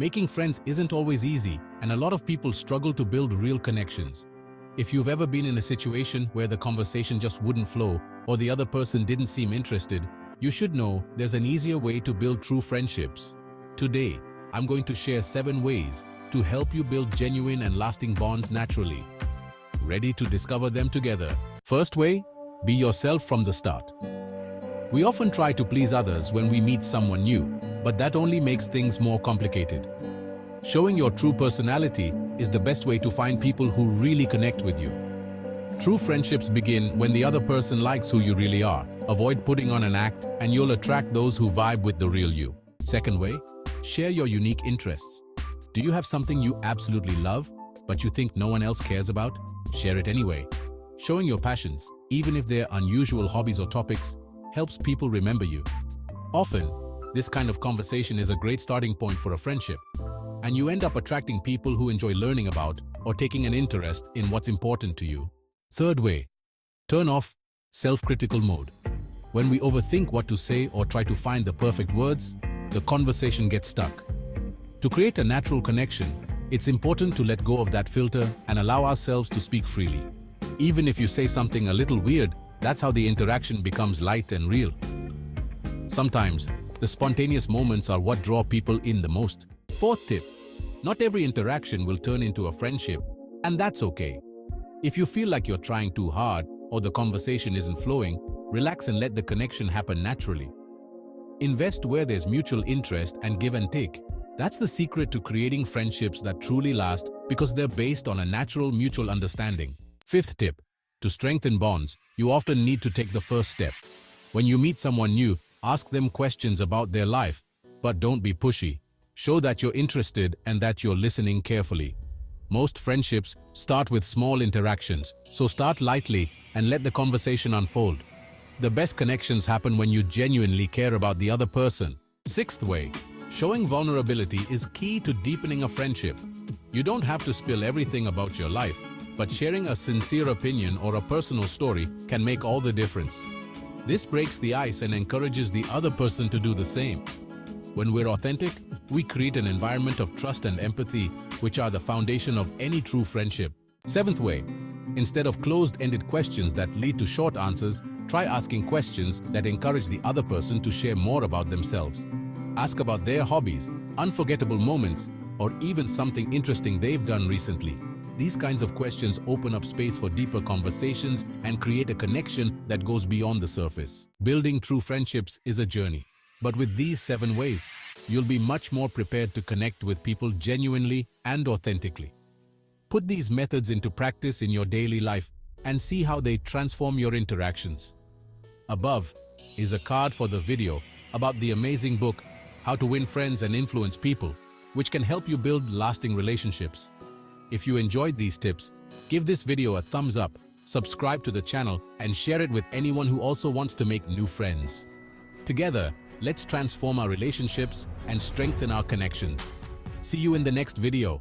Making friends isn't always easy, and a lot of people struggle to build real connections. If you've ever been in a situation where the conversation just wouldn't flow or the other person didn't seem interested, you should know there's an easier way to build true friendships. Today, I'm going to share 7 ways to help you build genuine and lasting bonds naturally. Ready to discover them together? First way, be yourself from the start. We often try to please others when we meet someone new, but that only makes things more complicated. Showing your true personality is the best way to find people who really connect with you. True friendships begin when the other person likes who you really are. Avoid putting on an act, and you'll attract those who vibe with the real you. Second way, share your unique interests. Do you have something you absolutely love, but you think no one else cares about? Share it anyway. Showing your passions, even if they're unusual hobbies or topics, helps people remember you. Often, this kind of conversation is a great starting point for a friendship, and you end up attracting people who enjoy learning about or taking an interest in what's important to you. Third way, turn off self-critical mode. When we overthink what to say or try to find the perfect words, the conversation gets stuck. To create a natural connection, it's important to let go of that filter and allow ourselves to speak freely. Even if you say something a little weird, that's how the interaction becomes light and real. Sometimes, the spontaneous moments are what draw people in the most. Fourth tip, not every interaction will turn into a friendship, and that's okay. If you feel like you're trying too hard or the conversation isn't flowing, relax and let the connection happen naturally. Invest where there's mutual interest and give and take. That's the secret to creating friendships that truly last, because they're based on a natural mutual understanding. Fifth tip, to strengthen bonds, you often need to take the first step. When you meet someone new, ask them questions about their life, but don't be pushy. Show that you're interested and that you're listening carefully. Most friendships start with small interactions, so start lightly and let the conversation unfold. The best connections happen when you genuinely care about the other person. Sixth way, showing vulnerability is key to deepening a friendship. You don't have to spill everything about your life, but sharing a sincere opinion or a personal story can make all the difference. This breaks the ice and encourages the other person to do the same. When we're authentic, we create an environment of trust and empathy, which are the foundation of any true friendship. Seventh way, instead of closed-ended questions that lead to short answers, try asking questions that encourage the other person to share more about themselves. Ask about their hobbies, unforgettable moments, or even something interesting they've done recently. These kinds of questions open up space for deeper conversations and create a connection that goes beyond the surface. Building true friendships is a journey, but with these 7 ways, you'll be much more prepared to connect with people genuinely and authentically. Put these methods into practice in your daily life and see how they transform your interactions. Above is a card for the video about the amazing book, How to Win Friends and Influence People, which can help you build lasting relationships. If you enjoyed these tips, give this video a thumbs up, subscribe to the channel, and share it with anyone who also wants to make new friends. Together, let's transform our relationships and strengthen our connections. See you in the next video.